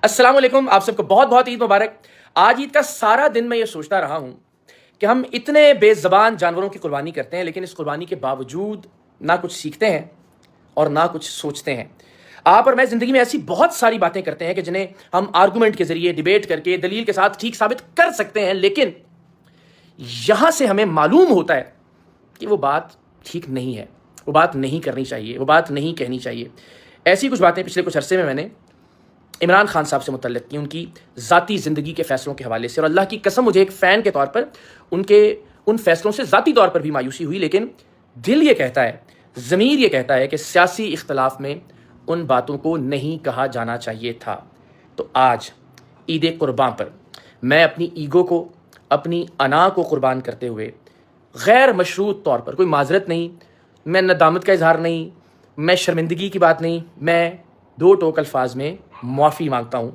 السلام علیکم، آپ سب کو بہت بہت عید مبارک۔ آج عید کا سارا دن میں یہ سوچتا رہا ہوں کہ ہم اتنے بے زبان جانوروں کی قربانی کرتے ہیں، لیکن اس قربانی کے باوجود نہ کچھ سیکھتے ہیں اور نہ کچھ سوچتے ہیں۔ آپ اور میں زندگی میں ایسی بہت ساری باتیں کرتے ہیں کہ جنہیں ہم آرگومنٹ کے ذریعے، ڈیبیٹ کر کے، دلیل کے ساتھ ٹھیک ثابت کر سکتے ہیں، لیکن یہاں سے ہمیں معلوم ہوتا ہے کہ وہ بات ٹھیک نہیں ہے، وہ بات نہیں کرنی چاہیے، وہ بات نہیں کہنی چاہیے۔ ایسی کچھ باتیں پچھلے کچھ عرصے میں نے عمران خان صاحب سے متعلق کی، ان کی ذاتی زندگی کے فیصلوں کے حوالے سے، اور اللہ کی قسم مجھے ایک فین کے طور پر ان فیصلوں سے ذاتی طور پر بھی مایوسی ہوئی، لیکن دل یہ کہتا ہے، ضمیر یہ کہتا ہے کہ سیاسی اختلاف میں ان باتوں کو نہیں کہا جانا چاہیے تھا۔ تو آج عید قربان پر میں اپنی ایگو کو، اپنی انا کو قربان کرتے ہوئے غیر مشروط طور پر، کوئی معذرت نہیں، میں ندامت کا اظہار نہیں، میں شرمندگی کی بات نہیں، میں دو ٹوک الفاظ میں معافی مانگتا ہوں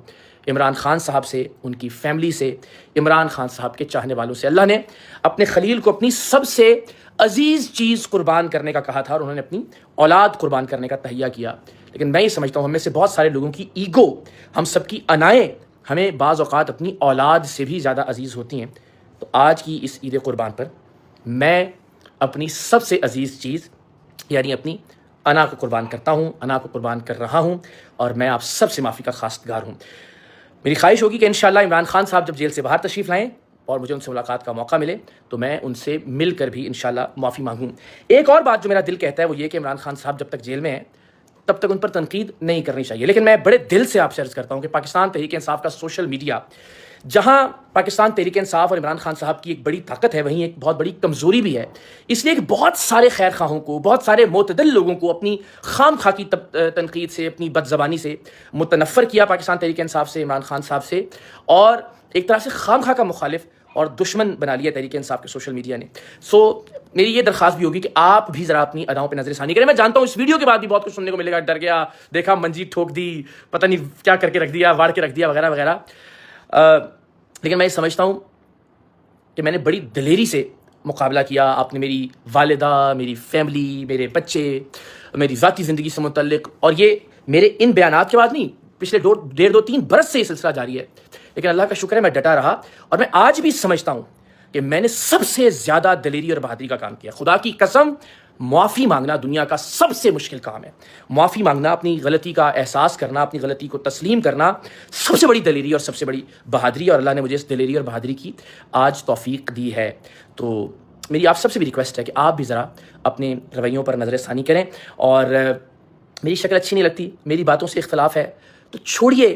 عمران خان صاحب سے، ان کی فیملی سے، عمران خان صاحب کے چاہنے والوں سے۔ اللہ نے اپنے خلیل کو اپنی سب سے عزیز چیز قربان کرنے کا کہا تھا، اور انہوں نے اپنی اولاد قربان کرنے کا تہیہ کیا، لیکن میں یہ سمجھتا ہوں ہم میں سے بہت سارے لوگوں کی ایگو، ہم سب کی انائیں ہمیں بعض اوقات اپنی اولاد سے بھی زیادہ عزیز ہوتی ہیں۔ تو آج کی اس عید قربان پر میں اپنی سب سے عزیز چیز یعنی اپنی انا کو قربان کرتا ہوں، انا کو قربان کر رہا ہوں، اور میں آپ سب سے معافی کا خواستگار ہوں۔ میری خواہش ہوگی کہ انشاءاللہ عمران خان صاحب جب جیل سے باہر تشریف لائیں اور مجھے ان سے ملاقات کا موقع ملے تو میں ان سے مل کر بھی انشاءاللہ معافی مانگوں۔ ایک اور بات جو میرا دل کہتا ہے وہ یہ کہ عمران خان صاحب جب تک جیل میں ہیں تب تک ان پر تنقید نہیں کرنی چاہیے، لیکن میں بڑے دل سے آپ سے عرض کرتا ہوں کہ پاکستان تحریک انصاف کا سوشل میڈیا، جہاں پاکستان تحریک انصاف اور عمران خان صاحب کی ایک بڑی طاقت ہے، وہیں ایک بہت بڑی کمزوری بھی ہے، اس لیے کہ بہت سارے خیر خواہوں کو، بہت سارے معتدل لوگوں کو اپنی خام خواہ کی تنقید سے، اپنی بد زبانی سے متنفر کیا پاکستان تحریک انصاف سے، عمران خان صاحب سے، اور ایک طرح سے خام خواہ کا مخالف اور دشمن بنا لیا تحریک انصاف کے سوشل میڈیا نے۔ میری یہ درخواست بھی ہوگی کہ آپ بھی ذرا اپنی اداؤں پہ نظر ثانی کریں۔ میں جانتا ہوں اس ویڈیو کے بعد بھی بہت کچھ سننے کو ملے گا، ڈر گیا، دیکھا منجیت ٹھوک دی، پتہ نہیں کیا کر کے رکھ دیا، واڑ کے رکھ دیا، وغیرہ وغیرہ، لیکن میں یہ سمجھتا ہوں کہ میں نے بڑی دلیری سے مقابلہ کیا۔ آپ نے میری والدہ، میری فیملی، میرے بچے، میری ذاتی زندگی سے متعلق، اور یہ میرے ان بیانات کے بعد نہیں، پچھلے ڈیڑھ دو تین برس سے یہ سلسلہ جاری ہے، لیکن اللہ کا شکر ہے میں ڈٹا رہا، اور میں آج بھی سمجھتا ہوں کہ میں نے سب سے زیادہ دلیری اور بہادری کا کام کیا۔ خدا کی قسم، معافی مانگنا دنیا کا سب سے مشکل کام ہے۔ معافی مانگنا، اپنی غلطی کا احساس کرنا، اپنی غلطی کو تسلیم کرنا سب سے بڑی دلیری اور سب سے بڑی بہادری، اور اللہ نے مجھے اس دلیری اور بہادری کی آج توفیق دی ہے۔ تو میری آپ سب سے بھی ریکویسٹ ہے کہ آپ بھی ذرا اپنے رویوں پر نظر ثانی کریں، اور میری شکل اچھی نہیں لگتی، میری باتوں سے اختلاف ہے تو چھوڑیے،